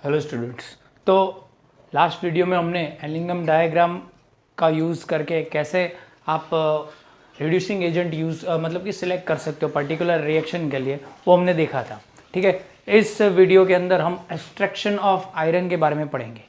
Hello students. तो last video में हमने एलिंगम डायग्राम का यूज़ करके कैसे आप रिड्यूसिंग एजेंट मतलब कि सिलेक्ट कर सकते हो पर्टिकुलर रिएक्शन के लिए, वो हमने देखा था। ठीक है, इस वीडियो के अंदर हम एक्सट्रैक्शन ऑफ आयरन के बारे में पढ़ेंगे।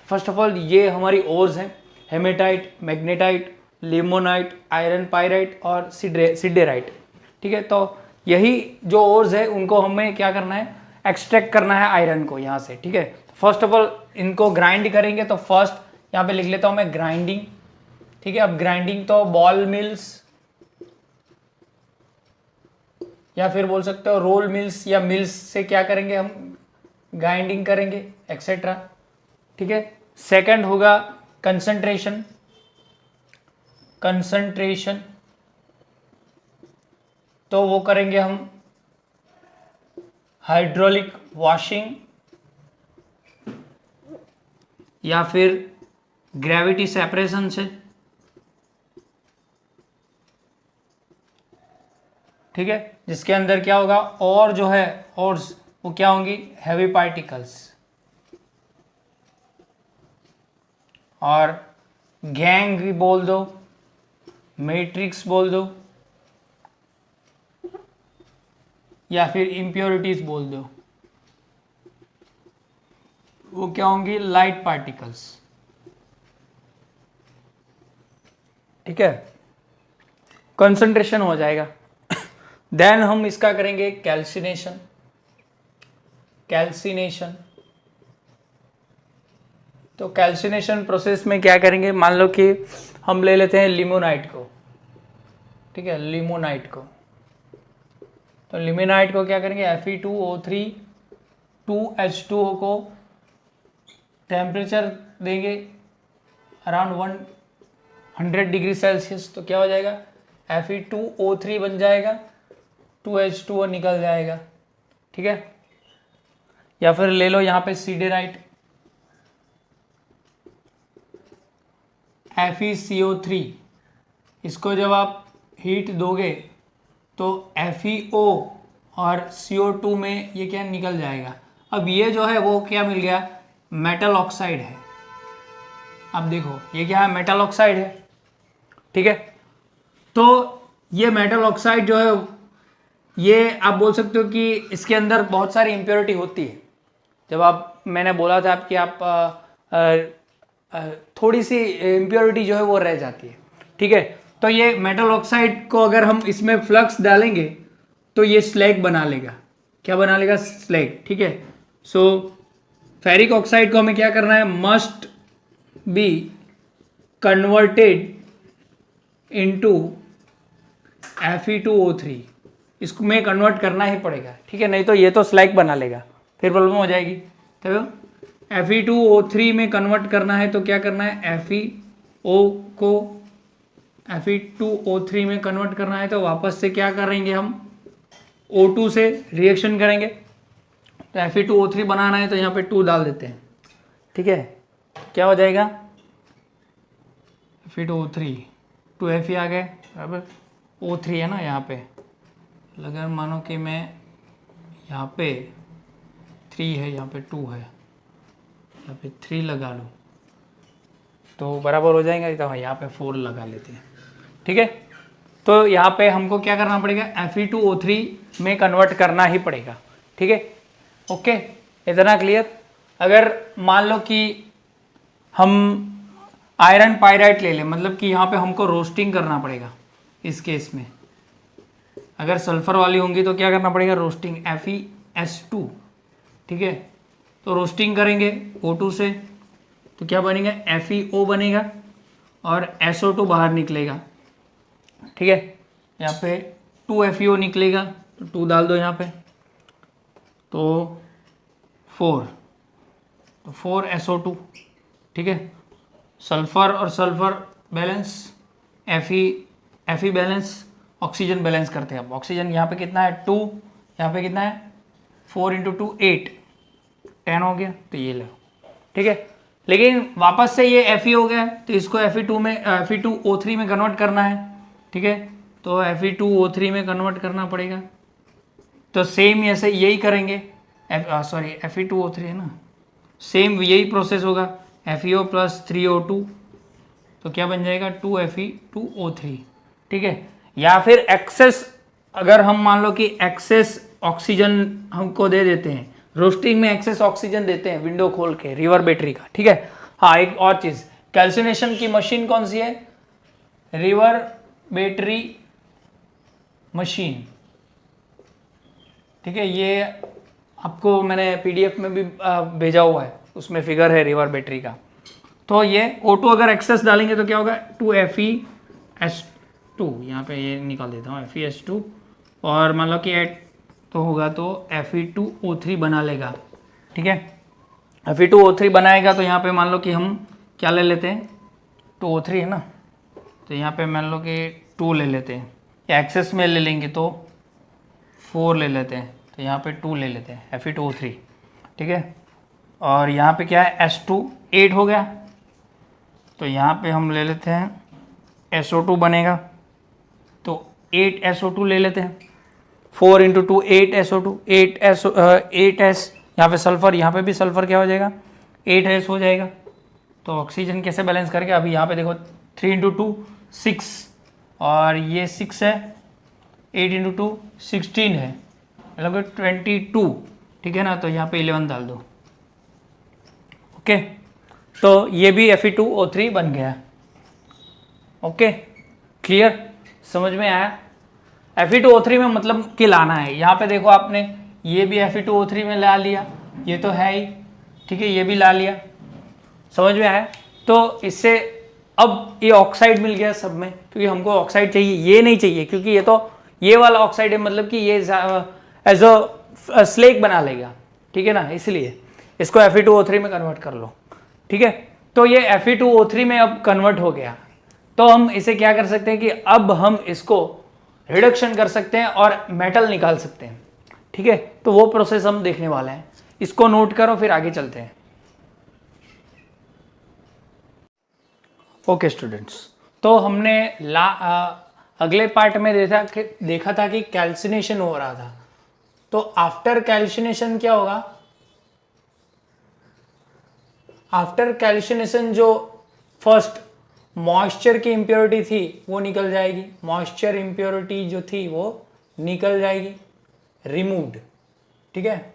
फर्स्ट ऑफ ऑल ये हमारी ओर्स हैं, hematite, magnetite, limonite, iron pyrite और सिडेराइट। ठीक है, तो यही जो ओर्स है उनको हमें क्या करना है, एक्सट्रैक्ट करना है आयरन को यहाँ से। ठीक है, फर्स्ट ऑफ ऑल इनको ग्राइंड करेंगे, तो फर्स्ट यहाँ पे लिख लेता हूँ मैं ग्राइंडिंग। ठीक है, अब ग्राइंडिंग तो बॉल मिल्स या फिर बोल सकते हो रोल मिल्स या मिल्स से क्या करेंगे, हम ग्राइंडिंग करेंगे एक्सेट्रा। ठीक है, सेकंड होगा कंसंट्रेशन। कंसंट्रेशन तो वो करेंगे हम हाइड्रोलिक वॉशिंग या फिर ग्रेविटी सेपरेशन से। ठीक है, जिसके अंदर क्या होगा, और जो है और वो क्या होंगी, हैवी पार्टिकल्स। और गैंग भी बोल दो, मैट्रिक्स बोल दो या फिर इम्प्योरिटीज बोल दो, वो क्या होंगी, लाइट पार्टिकल्स। ठीक है, कंसंट्रेशन हो जाएगा। देन हम इसका करेंगे कैल्सिनेशन। कैल्सिनेशन तो कैल्सिनेशन प्रोसेस में क्या करेंगे, मान लो कि हम ले लेते हैं लिमोनाइट को। ठीक है, लिमोनाइट को, तो लिमोनाइट को क्या करेंगे, Fe2O3 2H2O को टेम्परेचर देंगे अराउंड 100 डिग्री सेल्सियस, तो क्या हो जाएगा, Fe2O3 बन जाएगा, 2H2O निकल जाएगा। ठीक है, या फिर ले लो यहाँ पे सिडेराइट, FeCO3, इसको जब आप हीट दोगे तो FeO और CO2 में ये क्या निकल जाएगा। अब ये जो है वो क्या मिल गया, मेटल ऑक्साइड है। अब देखो ये क्या है, मेटल ऑक्साइड है। ठीक है, तो ये मेटल ऑक्साइड जो है, ये आप बोल सकते हो कि इसके अंदर बहुत सारी इम्प्योरिटी होती है। जब मैंने बोला था कि आप थोड़ी सी इम्प्योरिटी जो है वो रह जाती है। ठीक है, तो ये मेटल ऑक्साइड को अगर हम इसमें फ्लक्स डालेंगे तो ये स्लैग बना लेगा। क्या बना लेगा, स्लैग। ठीक है, सो फेरिक ऑक्साइड को हमें क्या करना है, must be converted into Fe2O3, इसको में कन्वर्ट करना ही पड़ेगा। ठीक है, नहीं तो ये तो स्लैग बना लेगा, फिर प्रॉब्लम हो जाएगी। तो Fe2O3 में कन्वर्ट करना है तो क्या करना है, FeO को Fe2O3 में कन्वर्ट करना है, तो वापस से क्या करेंगे, हम O2 से रिएक्शन करेंगे। तो Fe2O3 बनाना है तो यहाँ पे 2 डाल देते हैं। ठीक है, क्या हो जाएगा, Fe2O3 2Fe आ गए, बराबर O3 है ना यहाँ पे। अगर मानो कि मैं यहाँ पे 3 है, यहाँ पे 2 है, यहाँ पे 3 लगा लूँ तो बराबर हो जाएगा। तो यहाँ पे 4 लगा लेते हैं। ठीक है, तो यहाँ पे हमको क्या करना पड़ेगा, Fe2O3 में कन्वर्ट करना ही पड़ेगा। ठीक है, ओके, इतना क्लियर। अगर मान लो कि हम आयरन पायराइट ले लें, मतलब कि यहाँ पे हमको रोस्टिंग करना पड़ेगा। इस केस में अगर सल्फर वाली होंगी तो क्या करना पड़ेगा, रोस्टिंग, FeS2। ठीक है, तो रोस्टिंग करेंगे O2 से तो क्या बनेगा, FeO बनेगा और SO2 बाहर निकलेगा। ठीक है, यहाँ पे 2FeO निकलेगा तो 2 डाल दो यहाँ पे, तो 4, तो 4SO2। ठीक है, सल्फर और sulphur balance, Fe balance, oxygen balance करते हैं। अब ऑक्सीजन यहाँ पे कितना है, 2, यहाँ पे कितना है, 4 × 2 8, 10 हो गया, तो ये लो। ठीक है, लेकिन वापस से ये Fe हो गया तो इसको Fe2O3 में कन्वर्ट करना है। ठीक है, तो Fe2O3 में कन्वर्ट करना पड़ेगा। तो सेम ऐसे यही करेंगे, Fe2O3 है ना, सेम यही प्रोसेस होगा, FeO प्लस 3O2, तो क्या बन जाएगा 2Fe2O3, ठीक है। या फिर एक्सेस, अगर हम मान लो कि एक्सेस ऑक्सीजन हमको दे देते हैं, रोस्टिंग में एक्सेस ऑक्सीजन देते हैं विंडो खोल के रिवर बैटरी का, ठीक है। हाँ, एक और चीज, कैल्सिनेशन की मशीन कौन सी है, रिवर बैटरी मशीन, ठीक है। ये आपको मैंने PDF में भी भेजा हुआ है, उसमें फिगर है रिवर बैटरी का। तो ये O2 अगर एक्सेस डालेंगे तो क्या होगा 2Fe2, यहाँ पे ये निकाल देता हूँ Fe2, और मान लो कि ऐड तो होगा तो Fe2O3 बना लेगा, ठीक है। Fe2O3 बनाएगा तो यहाँ पे मान लो कि हम क्या ले लेते हैं, 2O3 है ना, तो यहाँ पे मान लो कि 2 ले लेते हैं, या एक्सेस में ले लेंगे तो 4 ले लेते हैं, तो यहाँ पे 2 ले लेते हैं Fe2O3, ठीक है। और यहाँ पे क्या है S2 8 हो गया, तो यहाँ पे हम ले लेते हैं SO2 बनेगा, तो 8 SO2 ले लेते हैं, 4 × 2 8 SO2, 8S, यहाँ पे सल्फर, यहाँ पे भी सल्फर क्या हो जाएगा 8S हो जाएगा। तो ऑक्सीजन कैसे बैलेंस करके, अभी यहाँ पे देखो 3 × 2 6, और ये 6 है, 8 × 2 16 है, मतलब 22, ठीक है ना, तो यहाँ पे 11 डाल दो, ओके। तो ये भी Fe2O3 बन गया, ओके, क्लियर, समझ में आया। Fe2O3 में मतलब कि लाना है, यहाँ पे देखो आपने ये भी Fe2O3 में ला लिया, ये तो है ही, ठीक है, ये भी ला लिया, समझ में आया। तो इससे अब ये ऑक्साइड मिल गया सब में, क्योंकि हमको ऑक्साइड चाहिए, ये नहीं चाहिए, क्योंकि ये तो ये वाला ऑक्साइड है, मतलब कि ये एज अ स्लेग बना लेगा, ठीक है ना, इसलिए इसको Fe2O3 में कन्वर्ट कर लो, ठीक है। तो ये Fe2O3 में अब कन्वर्ट हो गया, तो हम इसे क्या कर सकते हैं कि अब हम इसको रिडक्शन कर सकते हैं और मेटल निकाल सकते हैं, ठीक है। तो वो प्रोसेस हम देखने वाले हैं, इसको नोट करो, फिर आगे चलते हैं। ओके स्टूडेंट्स, तो हमने अगले पार्ट में देखा था कि कैल्सिनेशन हो रहा था, तो आफ्टर कैल्सिनेशन क्या होगा, आफ्टर कैल्सिनेशन जो फर्स्ट मॉइस्चर की इम्प्योरिटी थी वो निकल जाएगी, मॉइस्चर इम्प्योरिटी जो थी वो निकल जाएगी, रिमूव्ड, ठीक है।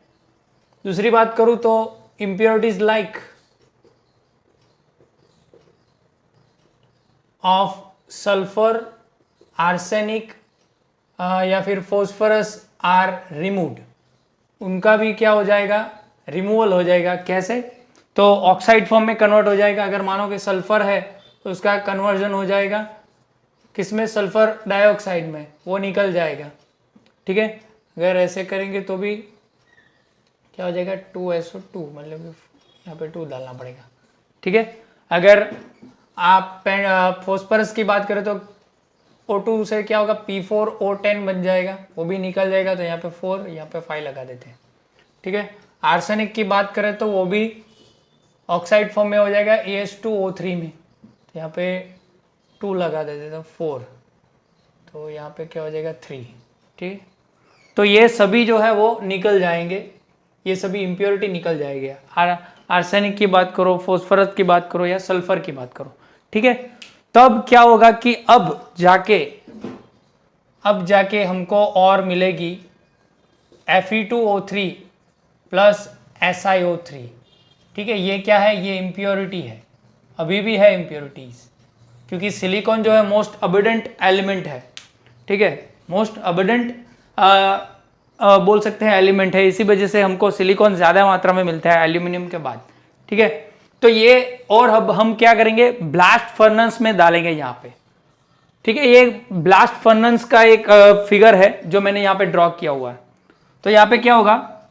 दूसरी बात करूं तो impurities like of sulphur, arsenic या फिर फॉस्फोरस आर रिमूव्ड, उनका भी क्या हो जाएगा, रिमूवल हो जाएगा। कैसे, तो ऑक्साइड फॉर्म में कन्वर्ट हो जाएगा। अगर मानो कि सल्फर है तो उसका कन्वर्जन हो जाएगा किसमें, सल्फर डाइऑक्साइड में, वो निकल जाएगा, ठीक है। अगर ऐसे करेंगे तो भी क्या हो जाएगा 2SO2, मतलब यहाँ पे 2 डालना पड़ेगा, ठीक है। अगर आप फॉस्फोरस की बात करें तो O2 से क्या होगा P4O10 बन जाएगा, वो भी निकल जाएगा, तो यहाँ पे 4, यहाँ पे 5 लगा देते हैं, ठीक है। आर्सेनिक की बात करें तो वो भी ऑक्साइड फॉर्म में हो जाएगा AS2O3 में, तो यहाँ पे 2 लगा देते तो 4, तो यहाँ पे क्या हो जाएगा 3, ठीक है। तो ये सभी जो है वो निकल जाएंगे, ये सभी इम्प्योरिटी निकल जाएगी। आर्सेनिक की बात करो, फॉस्फोरस की बात करो या सल्फर की बात करो, ठीक है। तब क्या होगा कि अब जाके हमको और मिलेगी Fe2O3 प्लस SiO3, ठीक है। ये क्या है, ये इम्प्योरिटी है, अभी भी है इम्प्योरिटीज, क्योंकि सिलिकॉन जो है मोस्ट अबंडेंट एलिमेंट है, ठीक है, मोस्ट अबंडेंट बोल सकते हैं एलिमेंट है, इसी वजह से हमको सिलिकॉन ज्यादा मात्रा में मिलता है एल्यूमिनियम के बाद, ठीक है। तो ये, और अब हम क्या करेंगे, ब्लास्ट फर्नेस में डालेंगे यहाँ पे, ठीक है। ये ब्लास्ट फर्नेस का एक फिगर है जो मैंने यहाँ पे ड्रॉ किया हुआ है। तो यहाँ पे क्या होगा,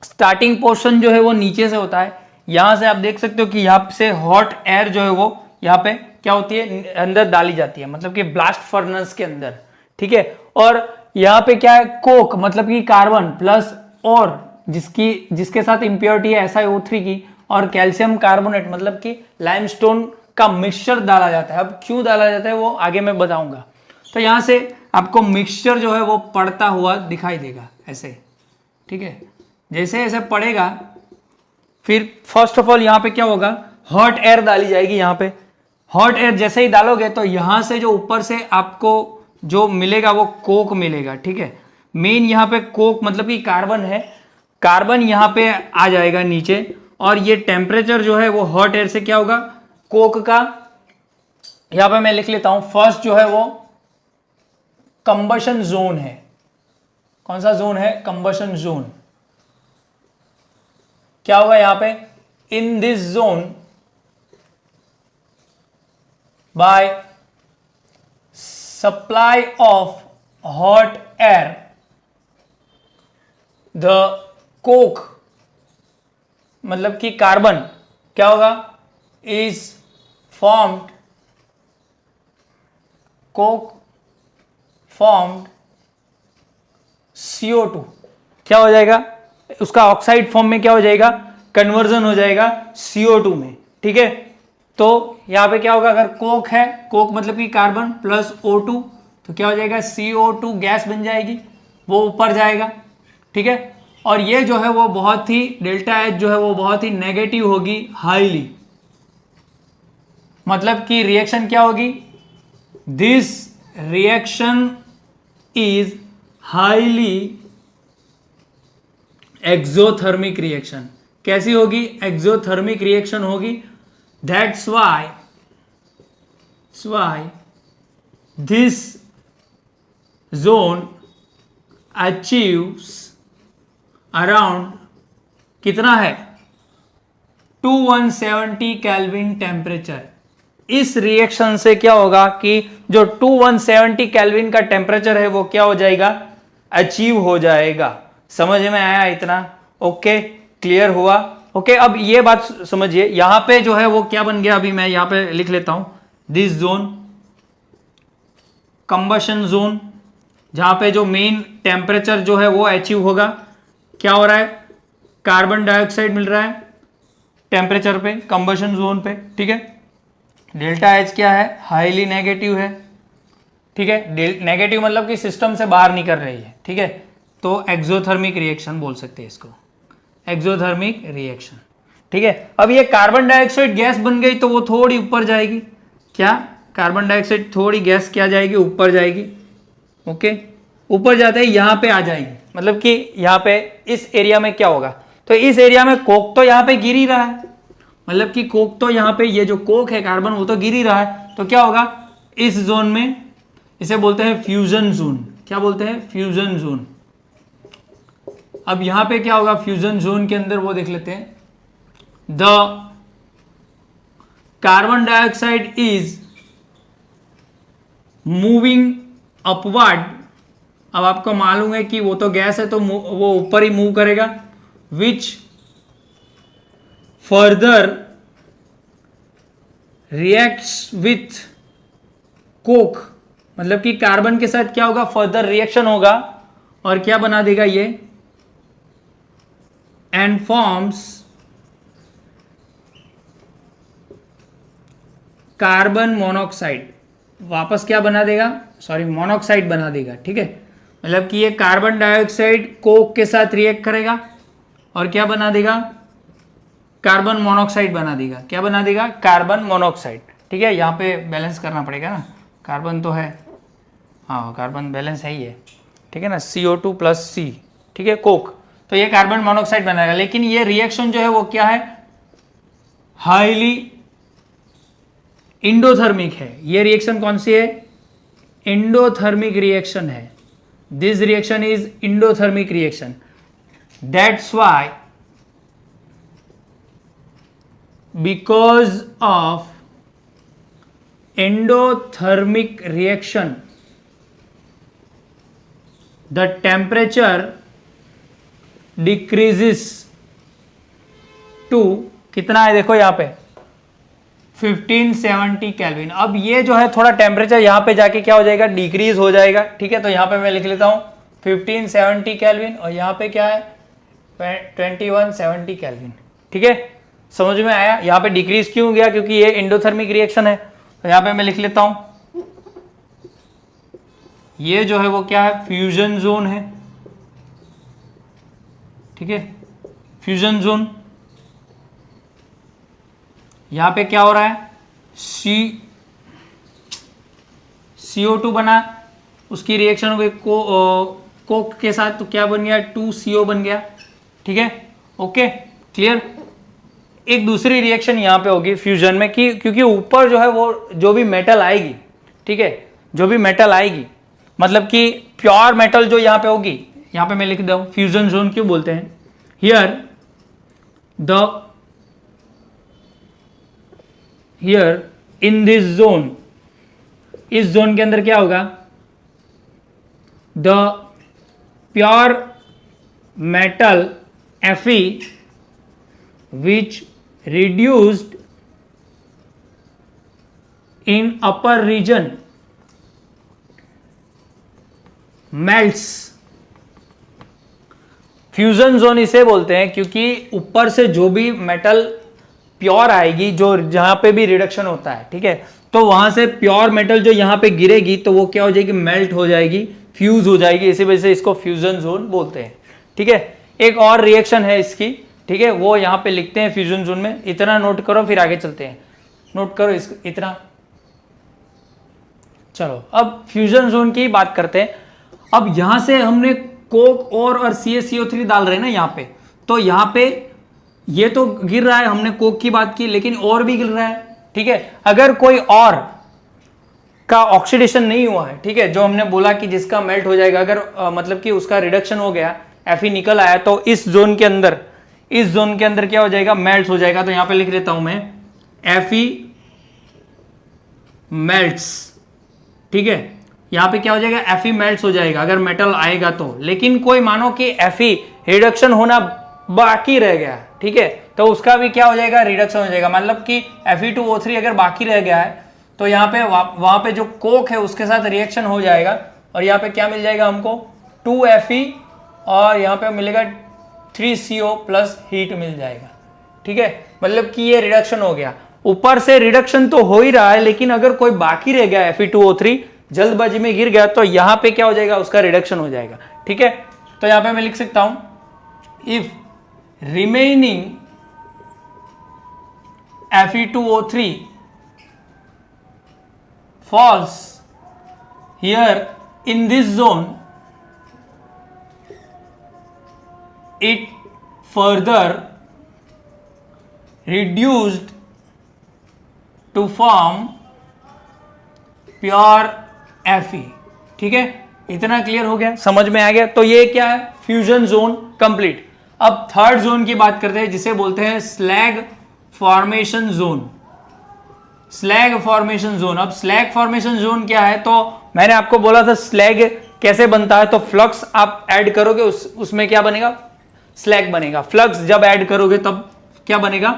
स्टार्टिंग पोर्शन जो है वो नीचे से होता है, यहां से आप देख सकते हो कि यहाँ से हॉट एयर जो है वो यहाँ पे क्या होती है, अंदर डाली जाती है, मतलब कि ब्लास्ट फर्नेस के अंदर, ठीक है। और यहाँ पे क्या है, कोक मतलब कि कार्बन प्लस, और जिसके साथ इंप्योरिटी है SiO3 की, और कैल्शियम कार्बोनेट मतलब कि लाइमस्टोन का मिक्सचर डाला जाता है। अब क्यों डाला जाता है वो आगे मैं बताऊंगा। तो यहां से आपको मिक्सचर जो है वो पड़ता हुआ दिखाई देगा ऐसे, ठीक है। जैसे ऐसे पड़ेगा फिर फर्स्ट ऑफ ऑल यहाँ पे क्या होगा, हॉट एयर डाली जाएगी। यहाँ पे हॉट एयर जैसे ही डालोगे तो यहाँ से जो ऊपर से आपको जो मिलेगा वो कोक मिलेगा, ठीक है। मेन यहाँ पे कोक मतलब कि कार्बन है, कार्बन यहाँ पे आ जाएगा नीचे, और ये टेम्परेचर जो है वो हॉट एयर से क्या होगा, कोक का, यहाँ पे मैं लिख लेता हूं, फर्स्ट जो है वो कंबशन जोन है। कौन सा जोन है, कंबशन जोन। क्या होगा यहाँ पे, in this zone by supply of hot air the coke मतलब कि कार्बन क्या होगा, is formed, Coke formed CO2, क्या हो जाएगा उसका ऑक्साइड फॉर्म में, क्या हो जाएगा, कन्वर्जन हो जाएगा CO2 में, ठीक है। तो यहां पे क्या होगा, अगर कोक है, कोक मतलब कि कार्बन प्लस O2, तो क्या हो जाएगा, CO2 गैस बन जाएगी, वो ऊपर जाएगा, ठीक है। और ये जो है वो बहुत ही डेल्टा एच जो है वो बहुत ही नेगेटिव होगी, हाईली, मतलब कि रिएक्शन क्या होगी, this reaction is highly exothermic reaction. कैसी होगी, एक्सोथर्मिक रिएक्शन होगी। That's why this zone achieves around कितना है, 2170 केल्विन टेम्परेचर। इस रिएक्शन से क्या होगा कि जो 2170 केल्विन का टेम्परेचर है वो क्या हो जाएगा, अचीव हो जाएगा। समझ में आया इतना, ओके, क्लियर हुआ, ओके। अब ये बात समझिए, यहां पे जो है वो क्या बन गया, अभी मैं यहां पे लिख लेता हूं, दिस जोन कंबशन जोन, जहां पे जो मेन टेम्परेचर जो है वो अचीव होगा। क्या हो रहा है, कार्बन डाइऑक्साइड मिल रहा है टेम्परेचर पे, कंबशन जोन पे, ठीक है। डेल्टा एच क्या है, हाईली नेगेटिव है, ठीक है। नेगेटिव मतलब कि सिस्टम से बाहर निकल रही है, ठीक है। तो एक्सोथर्मिक रिएक्शन बोल सकते हैं इसको, एक्सोथर्मिक रिएक्शन, ठीक है। अब ये कार्बन डाइऑक्साइड गैस बन गई तो वो थोड़ी ऊपर जाएगी, क्या, कार्बन डाइऑक्साइड थोड़ी गैस क्या जाएगी, ऊपर जाएगी, ओके। ऊपर जाते ही यहां पे आ जाएगी, मतलब कि यहां पे इस एरिया में क्या होगा, तो इस एरिया में कोक तो यहां पे गिर ही रहा है, मतलब कि कोक तो यहां पे, ये जो कोक है कार्बन वो तो गिर ही रहा है, तो क्या होगा इस जोन में, इसे बोलते हैं फ्यूजन जोन। क्या बोलते हैं, फ्यूजन जोन। अब यहां पे क्या होगा, फ्यूजन जोन के अंदर वो देख लेते हैं, the carbon dioxide is moving upward. अब आपको मालूम है कि वो तो गैस है तो वो ऊपर ही मूव करेगा, which further reacts with Coke, मतलब कि कार्बन के साथ क्या होगा, फर्दर रिएक्शन होगा और क्या बना देगा ये, एंड फॉर्म्स कार्बन मोनोऑक्साइड, वापस क्या बना देगा, सॉरी मोनोऑक्साइड बना देगा, ठीक है। मतलब कि ये कार्बन डाइऑक्साइड कोक के साथ रिएक्ट करेगा और क्या बना देगा, कार्बन मोनोऑक्साइड बना देगा। क्या बना देगा, कार्बन मोनोऑक्साइड, ठीक है। यहाँ पे बैलेंस करना पड़ेगा ना, कार्बन तो है, हाँ कार्बन बैलेंस है ही है, ठीक है ना, CO2 प्लस C, ठीक है, कोक, तो ये कार्बन मोनोऑक्साइड बनाएगा। लेकिन ये रिएक्शन जो है वो क्या है, हाईली इंडोथर्मिक है। ये रिएक्शन कौन सी है, इंडोथर्मिक रिएक्शन है। This reaction is endothermic reaction. That's why because of endothermic reaction the temperature decreases to कितना है, देखो यहाँ पे 1570 केल्विन। अब ये जो है थोड़ा टेम्परेचर यहाँ पे जाके क्या हो जाएगा, डिक्रीज हो जाएगा, ठीक है। तो यहाँ पे मैं लिख लेता हूँ 1570 केल्विन और यहाँ पे क्या है 2170 केल्विन, ठीक है। समझ में आया, यहाँ पे डिक्रीज क्यों गया, क्योंकि ये एंडोथर्मिक रिएक्शन है। तो यहाँ पे मैं लिख लेता हूं, ये जो है वो क्या है, फ्यूजन जोन है, ठीक है, फ्यूजन जोन। यहाँ पे क्या हो रहा है, CO2 बना, उसकी रिएक्शन हो गई कोक के साथ, तो क्या बन गया, 2CO बन गया। ठीक है, ओके क्लियर। एक दूसरी रिएक्शन यहाँ पे होगी फ्यूजन में कि क्योंकि ऊपर जो है वो जो भी मेटल आएगी, ठीक है, जो भी मेटल आएगी मतलब कि प्योर मेटल जो यहाँ पे होगी, यहाँ पे मैं लिख दूं फ्यूजन जोन क्यों बोलते हैं, हियर इन दिस जोन, इस जोन के अंदर क्या होगा, the pure metal Fe which reduced in upper region melts। Fusion zone इसे बोलते हैं क्योंकि ऊपर से जो भी मेटल प्योर आएगी, जो जहां पे भी रिडक्शन होता है, ठीक है, तो वहां से प्योर मेटल जो यहां पे गिरेगी तो वो क्या हो जाएगी, मेल्ट हो जाएगी, फ्यूज हो जाएगी, इसी वजह से इसको फ्यूजन जोन बोलते हैं। ठीक है, एक और रिएक्शन है इसकी, ठीक है, वो यहाँ पे लिखते हैं फ्यूजन जोन में, इतना नोट करो फिर आगे चलते हैं, नोट करो इतना। चलो अब फ्यूजन जोन की बात करते हैं। अब यहां से हमने कोक और CaCO3 डाल रहे हैं ना यहाँ पे, तो यहाँ पे ये तो गिर रहा है, हमने कोक की बात की, लेकिन और भी गिर रहा है। ठीक है, अगर कोई और का ऑक्सीडेशन नहीं हुआ है, ठीक है, जो हमने बोला कि जिसका मेल्ट हो जाएगा, अगर मतलब कि उसका रिडक्शन हो गया, Fe निकल आया, तो इस जोन के अंदर क्या हो जाएगा, मेल्ट हो जाएगा। तो यहां पे लिख देता हूं मैं Fe मेल्ट्स। ठीक है, यहां पे क्या हो जाएगा, Fe मेल्ट्स हो जाएगा अगर मेटल आएगा तो। लेकिन कोई मानो कि Fe रिडक्शन होना बाकी रह गया, ठीक है, तो उसका भी क्या हो जाएगा, रिडक्शन हो जाएगा। मतलब कि Fe2O3 अगर बाकी रह गया है तो यहाँ पे वहां पे जो कोक है उसके साथ रिएक्शन हो जाएगा, और यहाँ पे क्या मिल जाएगा हमको, 2Fe, और यहाँ पे मिलेगा 3CO प्लस हीट मिल जाएगा। ठीक है, मतलब कि ये रिडक्शन हो गया। ऊपर से रिडक्शन तो हो ही रहा है, लेकिन अगर कोकोई बाकी रह गया Fe2O3 जल्दबाजी में गिर गया तो यहाँ पे क्या हो जाएगा, उसका रिडक्शन हो जाएगा। ठीक है, तो यहाँ पे मैं लिख सकता हूं, if remaining Fe2O3 falls here in this zone, it further reduced to form pure Fe। ठीक है, इतना क्लियर हो गया, समझ में आ गया। तो ये क्या है, फ्यूजन जोन कंप्लीट। अब थर्ड जोन की बात करते हैं, जिसे बोलते हैं slag formation zone. Slag formation zone. अब स्लैग फॉर्मेशन जोन क्या है, तो मैंने आपको बोला था स्लैग कैसे बनता है, तो फ्लक्स आप ऐड करोगे उसमें क्या बनेगा, स्लैग बनेगा। फ्लक्स जब ऐड करोगे तब क्या बनेगा,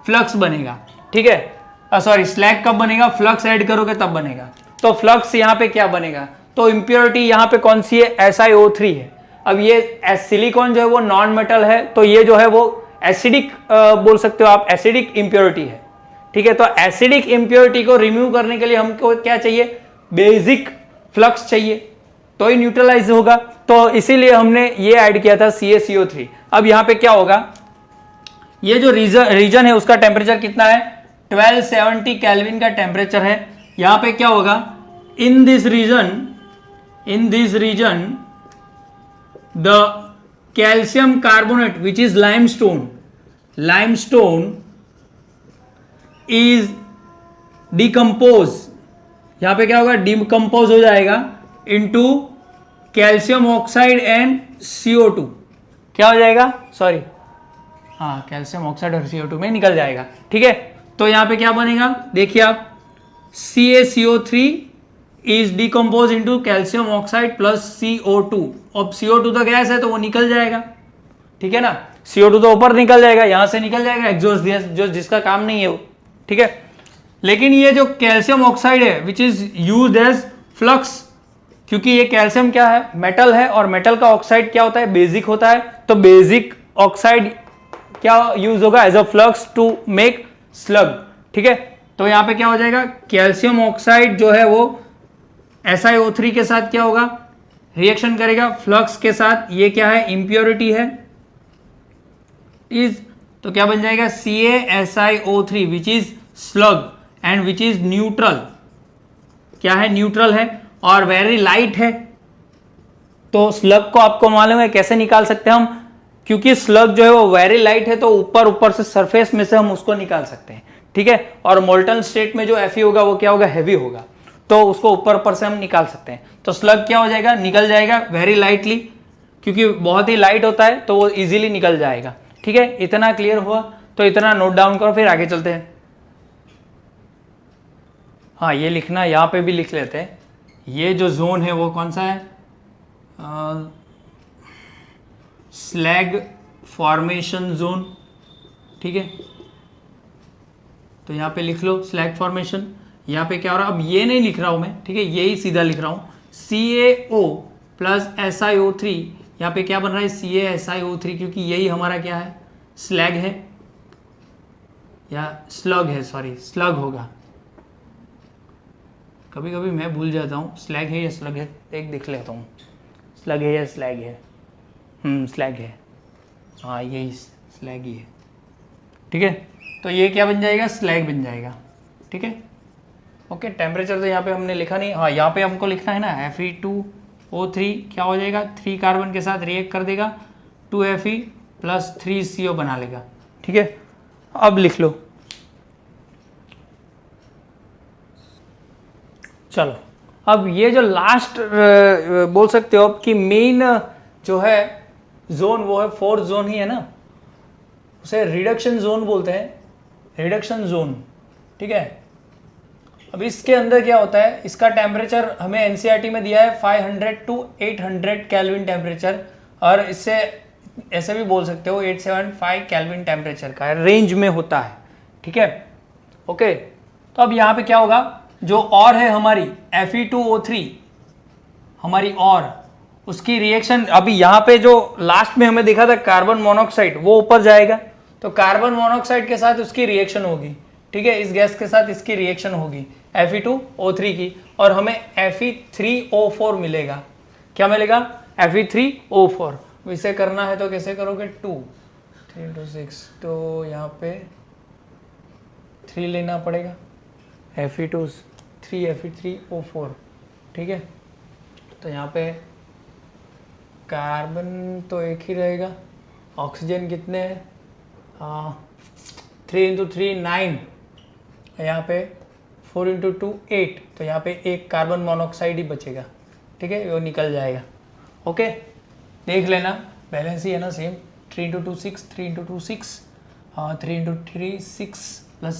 फ्लक्स बनेगा। ठीक है, सॉरी, स्लैग कब बनेगा, फ्लक्स ऐड करोगे तब बनेगा। तो फ्लक्स यहाँ पे क्या बनेगा, तो इंप्योरिटी यहाँ पे कौन सी है, SiO3 है। अब ये सिलिकॉन जो है वो नॉन मेटल है, तो ये जो है वो एसिडिक बोल सकते हो आप, एसिडिक इंप्योरिटी है। ठीक है, तो एसिडिक इंप्योरिटी को रिमूव करने के लिए हमको क्या चाहिए, बेसिक फ्लक्स चाहिए, तो ही न्यूट्रलाइज होगा। तो इसीलिए हमने ये ऐड किया था CaCO3। अब यहाँ पे क्या होगा, ये जो रीजन है उसका टेम्परेचर कितना है, 1270 केल्विन का टेम्परेचर है। यहाँ पे क्या होगा, in this region the calcium carbonate which is limestone is decompose. यहां पे क्या होगा, डिकम्पोज हो जाएगा into calcium oxide and CO2। क्या हो जाएगा, सॉरी, हाँ, कैल्शियम ऑक्साइड और CO2 में निकल जाएगा। ठीक है, तो यहां पे क्या बनेगा, देखिए आप, CaCO3 is decompose into calcium oxide plus CO2। अब CO2 तो गैस है तो वो निकल जाएगा, ठीक है ना, CO2 तो ऊपर निकल जाएगा, यहां से निकल जाएगा एग्जॉस्ट गैस, जो जिसका काम नहीं है वो। ठीक है, लेकिन ये जो कैल्शियम ऑक्साइड है which is used as flux, क्योंकि ये कैल्शियम क्या है, मेटल है, और मेटल का ऑक्साइड क्या होता है, बेसिक होता है, तो बेसिक ऑक्साइड क्या यूज होगा, as a flux to make slag. ठीक है, तो यहां पे क्या हो जाएगा, कैल्शियम ऑक्साइड जो है वो SiO3 के साथ क्या होगा, रिएक्शन करेगा फ्लक्स के साथ। ये क्या है, इंप्योरिटी है, इज तो क्या बन जाएगा CaSiO3 which is slug and which is neutral. क्या है? न्यूट्रल है और वेरी लाइट है। तो स्लग को आपको मालूम है कैसे निकाल सकते हैं हम, क्योंकि स्लग जो है वो वेरी लाइट है तो ऊपर से सरफेस में से हम उसको निकाल सकते हैं, ठीक है। और मोल्टन स्टेट में जो Fe होगा वो क्या होगा? हैवी होगा, तो उसको ऊपर से हम निकाल सकते हैं। तो स्लग क्या हो जाएगा? निकल जाएगा वेरी लाइटली, क्योंकि बहुत ही लाइट होता है तो वो इजीली निकल जाएगा, ठीक है। इतना क्लियर हुआ? तो इतना नोट डाउन करो, फिर आगे चलते हैं। हाँ, ये लिखना, यहाँ पे भी लिख लेते हैं। ये जो जोन है वो कौन सा है? स्लैग फॉर्मेशन जोन, ठीक है। तो यहाँ पे लिख लो स्लैग फॉर्मेशन। यहाँ पे क्या हो रहा है? अब ये नहीं लिख रहा हूँ मैं, ठीक है, यही सीधा लिख रहा हूँ। CaO प्लस SiO3, यहाँ पे क्या बन रहा है? CaSiO3, क्योंकि यही हमारा क्या है? स्लैग है या स्लग है, सॉरी स्लग होगा। कभी कभी मैं भूल जाता हूँ स्लैग है या स्लग है, एक देख लेता हूँ। स्लग है या स्लैग है? स्लैग है, हाँ यही स्लैग ही है, ठीक है। तो ये क्या बन जाएगा? स्लैग बन जाएगा, ठीक है। ओके, टेम्परेचर तो यहाँ पे हमने लिखा नहीं। हाँ, यहाँ पे हमको लिखना है ना, Fe2O3 क्या हो जाएगा? 3 कार्बन के साथ रिएक्ट कर देगा, 2Fe प्लस 3CO बना लेगा, ठीक है। अब लिख लो, चलो। अब ये जो लास्ट बोल सकते हो कि मेन जो है जोन, वो है फोर्थ जोन ही है ना, उसे रिडक्शन जोन बोलते हैं, रिडक्शन जोन, ठीक है। अब इसके अंदर क्या होता है? इसका टेम्परेचर हमें एनसीईआरटी में दिया है 500 to 800 केल्विन टेम्परेचर, और इससे ऐसे भी बोल सकते हो 875 केल्विन टेम्परेचर का रेंज में होता है, ठीक है। ओके, तो अब यहाँ पे क्या होगा? जो और है हमारी Fe2O3, हमारी और उसकी रिएक्शन, अभी यहाँ पे जो लास्ट में हमें दिखा था कार्बन मोनोऑक्साइड, वो ऊपर जाएगा, तो कार्बन मोनोऑक्साइड के साथ उसकी रिएक्शन होगी, ठीक है। इस गैस के साथ इसकी रिएक्शन होगी Fe2O3 की, और हमें Fe3O4 मिलेगा। क्या मिलेगा? Fe3O4। इसे करना है तो कैसे करोगे? 2 3 into 6, तो यहाँ पे 3 लेना पड़ेगा, Fe3O4, ठीक है। तो यहाँ पे कार्बन तो एक ही रहेगा, ऑक्सीजन कितने हैं? 3 into 3 9, यहाँ पे 4 into 2 8, तो यहाँ पे एक कार्बन मोनोऑक्साइड ही बचेगा, ठीक है, वो निकल जाएगा। ओके, देख लेना, बैलेंस ही है ना, same. 3 into 2 6, 3 into 2 6, 3 into 3 6 plus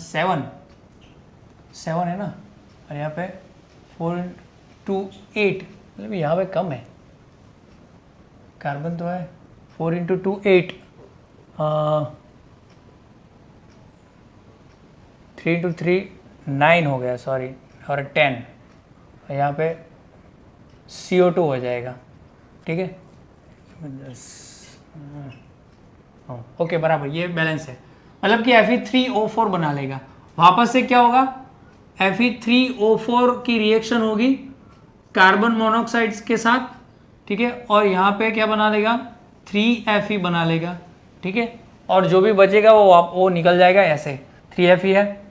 7 है ना, और यहाँ पे 4 into 8, मतलब यहाँ पे कम है, कार्बन तो है। 4 into 2 8, 3 into 3 9 हो गया, सॉरी, और 10, यहाँ पे CO2 हो जाएगा, ठीक है। ओके, बराबर, ये बैलेंस है, मतलब कि Fe3O4 बना लेगा। वापस से क्या होगा? Fe3O4 की रिएक्शन होगी कार्बन मोनोऑक्साइड के साथ, ठीक है, और यहाँ पे क्या बना लेगा? 3Fe बना लेगा, ठीक है। और जो भी बचेगा वो निकल जाएगा ऐसे, 3Fe है,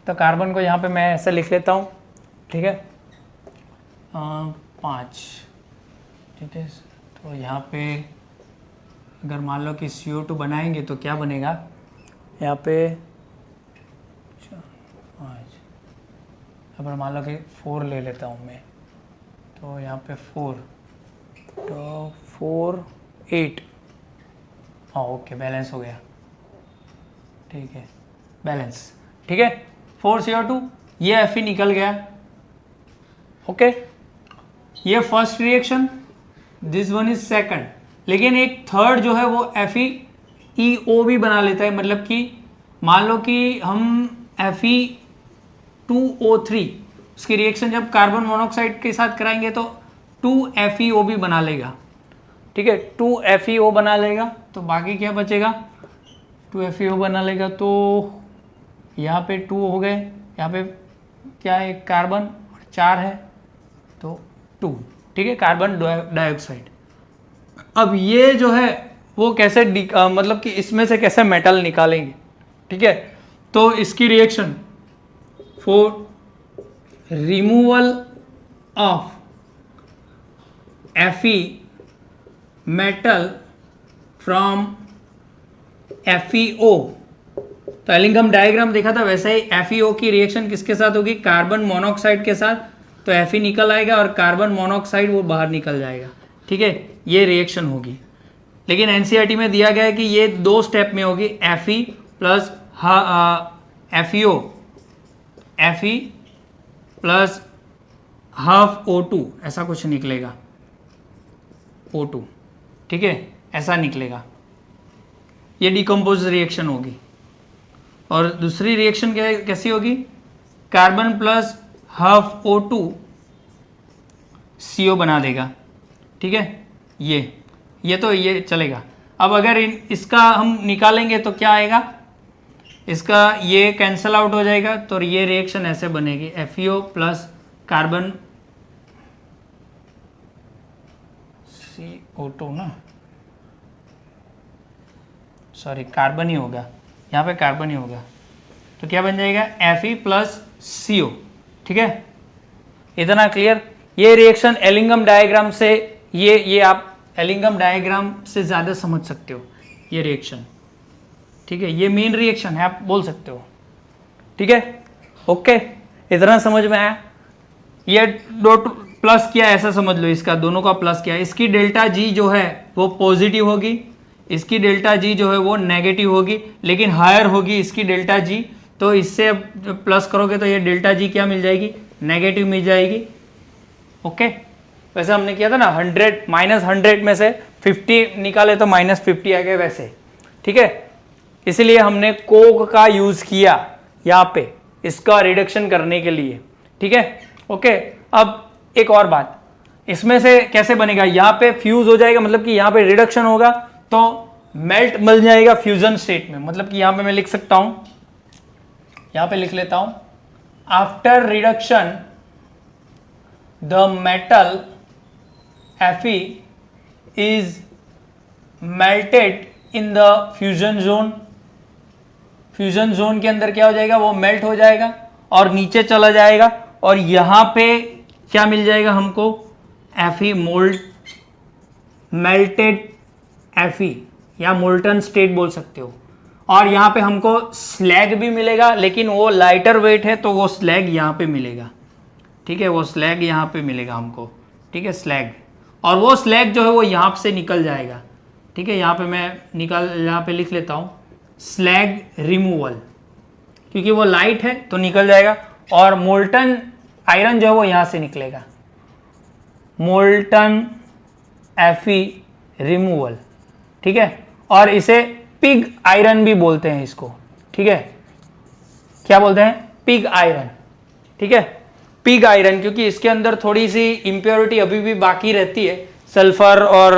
तो कार्बन को यहाँ पे मैं ऐसे लिख लेता हूँ, ठीक है, 5, ठीक है। तो यहाँ पे अगर मान लो कि CO2 बनाएंगे तो क्या बनेगा? यहाँ पे 5, अगर मान लो कि 4 ले लेता हूँ मैं, तो यहाँ पे 4, तो 4 8, हाँ ओके, बैलेंस हो गया, ठीक है, बैलेंस, ठीक है। 4 CO2, ये Fe निकल गया, ओके। ये first reaction, this one is second, लेकिन एक थर्ड जो है वो FeO भी बना लेता है, मतलब कि मान लो कि हम Fe2O3 उसकी रिएक्शन जब कार्बन मोनोऑक्साइड के साथ कराएंगे तो 2FeO भी बना लेगा, ठीक है, 2FeO बना लेगा। तो बाकी क्या बचेगा? 2FeO बना लेगा, तो यहाँ पे 2 हो गए, यहाँ पे क्या है? कार्बन और 4 है, तो 2, ठीक है, कार्बन डाइऑक्साइड। अब ये जो है वो कैसे मतलब कि इसमें से कैसे मेटल निकालेंगे, ठीक है। तो इसकी reaction for removal of Fe metal from FeO, तो एलिंगम डायग्राम देखा था वैसे ही FeO की रिएक्शन किसके साथ होगी, कार्बन मोनोऑक्साइड के साथ। तो Fe निकल आएगा और कार्बन मोनोऑक्साइड वो बाहर निकल जाएगा, ठीक है, ये रिएक्शन होगी। लेकिन एनसीईआरटी में दिया गया है कि ये 2 स्टेप में होगी, Fe plus FeO, Fe plus half O2, ऐसा कुछ निकलेगा, O2, ठीक है, ऐसा निकलेगा। ये डिकम्पोज रिएक्शन होगी। और दूसरी रिएक्शन कैसी होगी, carbon plus half O2 CO बना देगा, ठीक है। ये चलेगा। अब अगर इसका हम निकालेंगे तो क्या आएगा, इसका ये कैंसल आउट हो जाएगा, तो ये रिएक्शन ऐसे बनेगी, FeO प्लस कार्बन CO2 ना, सॉरी कार्बन ही होगा, यहाँ पे कार्बन ही होगा, तो क्या बन जाएगा Fe प्लस CO, ठीक है। इतना क्लियर। ये रिएक्शन एलिंगम डायग्राम से, ये आप एलिंगम डायग्राम से ज़्यादा समझ सकते हो ये रिएक्शन, ठीक है। ये मेन रिएक्शन है, आप बोल सकते हो, ठीक है। ओके, इतना समझ में आया। ये दो प्लस किया ऐसा समझ लो, इसका दोनों का प्लस किया, इसकी डेल्टा जी जो है वो पॉजिटिव होगी, इसकी डेल्टा जी जो है वो नेगेटिव होगी, लेकिन हायर होगी इसकी डेल्टा जी, तो इससे प्लस करोगे तो ये डेल्टा जी क्या मिल जाएगी, नेगेटिव मिल जाएगी। ओके, वैसे हमने किया था ना 100 -100 में से 50 निकाले तो -50 आ गए वैसे, ठीक है। इसलिए हमने कोक का यूज किया यहाँ पे इसका रिडक्शन करने के लिए, ठीक है। ओके, अब एक और बात, इसमें से कैसे बनेगा, यहाँ पे फ्यूज हो जाएगा, मतलब कि यहाँ पे रिडक्शन होगा तो मेल्ट मिल जाएगा फ्यूजन स्टेट में, मतलब कि यहाँ पे मैं लिख सकता हूं, यहाँ पे लिख लेता हूं, after reduction the metal Fe is melted in the fusion zone. Fusion zone के अंदर क्या हो जाएगा, वो मेल्ट हो जाएगा और नीचे चला जाएगा, और यहां पे क्या मिल जाएगा हमको, Fe मेल्टेड Fe या मोल्टन स्टेट बोल सकते हो। और यहाँ पे हमको स्लैग भी मिलेगा, लेकिन वो लाइटर वेट है तो वो स्लैग यहाँ पे मिलेगा, ठीक है, वो स्लैग यहाँ पे मिलेगा हमको, ठीक है, स्लैग। और वो स्लैग जो है वो यहाँ से निकल जाएगा, ठीक है। यहाँ पे मैं यहाँ पे लिख लेता हूँ स्लैग रिमूवल, क्योंकि वो लाइट है तो निकल जाएगा, और मोल्टन आयरन जो है वो यहाँ से निकलेगा, मोल्टन Fe रिमूवल, ठीक है। और इसे पिग आयरन भी बोलते हैं इसको, ठीक है, क्या बोलते हैं, पिग आयरन, ठीक है, पिग आयरन, क्योंकि इसके अंदर थोड़ी सी इम्प्योरिटी अभी भी बाकी रहती है, सल्फर, और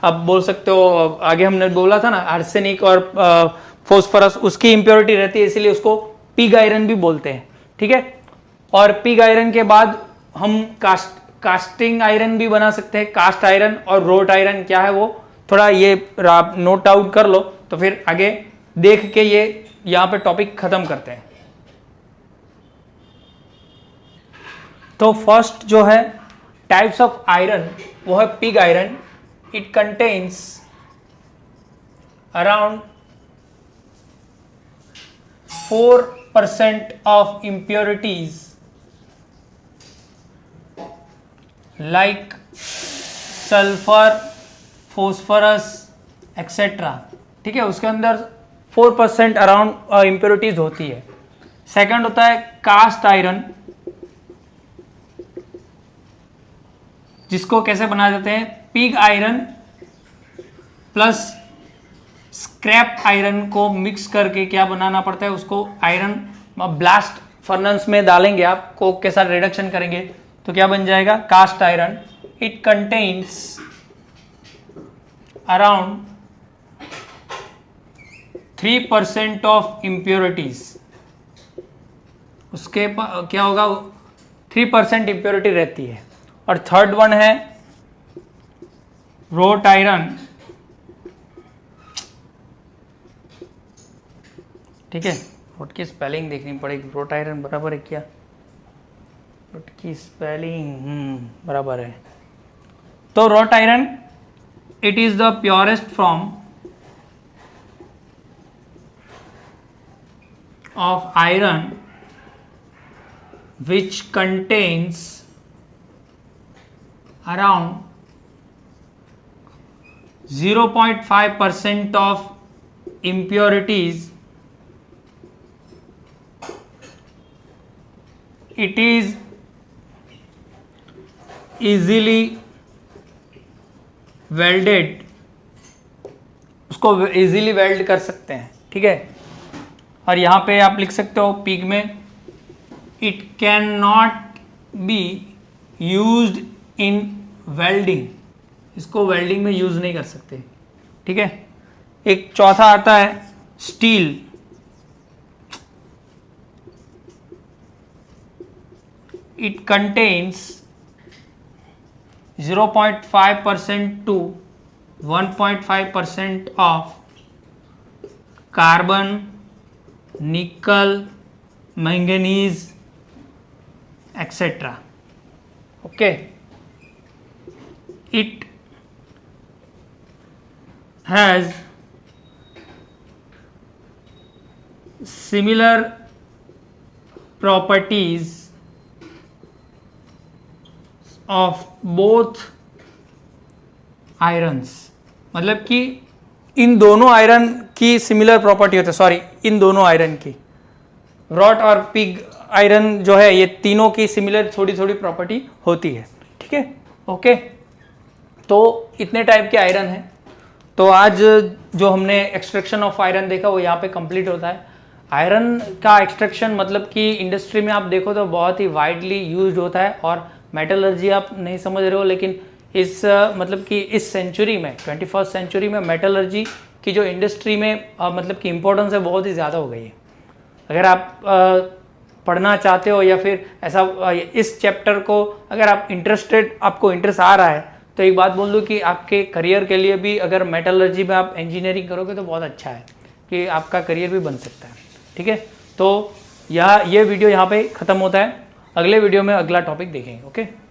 अब बोल सकते हो आगे हमने बोला था ना आर्सेनिक और फॉस्फोरस, उसकी इम्प्योरिटी रहती है, इसलिए उसको पिग आयरन भी बोलते हैं, ठीक है। और पिग आयरन के बाद हम कास्टिंग आयरन भी बना सकते हैं, कास्ट आयरन और रोट आयरन क्या है वो थोड़ा ये नोट आउट कर लो, तो फिर आगे देख के ये यहाँ पे टॉपिक खत्म करते हैं। तो फर्स्ट जो है टाइप्स ऑफ आयरन वो है pig iron. It contains around 4% of impurities like sulphur, phosphorus etcetera, ठीक है, उसके अंदर 4% अराउंड इम्प्योरिटीज होती है। सेकंड होता है कास्ट आयरन, जिसको कैसे बनाए जाते हैं, pig iron plus scrap iron को मिक्स करके क्या बनाना पड़ता है, उसको आयरन ब्लास्ट फर्नेस में डालेंगे, आप कोक के साथ रिडक्शन करेंगे तो क्या बन जाएगा, cast iron. It contains around 3% of impurities, उसके क्या होगा, 3% इम्प्योरिटी रहती है। और थर्ड वन है रोट आयरन, ठीक है, रोट की स्पेलिंग देखनी पड़ेगी, रोट आयरन बराबर है क्या, रोट की स्पेलिंग बराबर है। तो road iron it is the purest form of iron which contains around 0.5% of impurities. It is easily welded, उसको easily weld कर सकते हैं, ठीक है। और यहाँ पे आप लिख सकते हो पिग में, it cannot be used in welding, इसको वेल्डिंग में यूज नहीं कर सकते, ठीक है। एक चौथा आता है steel, it contains 0.5% to 1.5% of carbon, nickel, manganese, etc. Okay, it has similar properties of both irons, मतलब कि इन दोनों आयरन की सिमिलर प्रॉपर्टी होती है, सॉरी इन दोनों आयरन की, रॉट और पिग आयरन जो है ये तीनों की सिमिलर थोड़ी थोड़ी प्रॉपर्टी होती है, ठीक है। ओके, तो इतने टाइप के आयरन हैं। तो आज जो हमने एक्सट्रैक्शन ऑफ आयरन देखा वो यहाँ पे कंप्लीट होता है। आयरन का एक्सट्रैक्शन मतलब कि इंडस्ट्री में आप देखो तो बहुत ही वाइडली यूज्ड होता है, और मेटलर्जी आप नहीं समझ रहे हो, लेकिन इस मतलब कि इस सेंचुरी में 21st सेंचुरी में मेटलर्जी की जो इंडस्ट्री में मतलब कि इम्पोर्टेंस है बहुत ही ज़्यादा हो गई है। अगर आप पढ़ना चाहते हो या फिर ऐसा इस चैप्टर को अगर आप आपको इंटरेस्ट आ रहा है, तो एक बात बोल दूं कि आपके करियर के लिए भी अगर मेटलर्जी में आप इंजीनियरिंग करोगे तो बहुत अच्छा है कि आपका करियर भी बन सकता है, ठीक है। तो ये वीडियो यहाँ पे ख़त्म होता है, अगले वीडियो में अगला टॉपिक देखेंगे। ओके।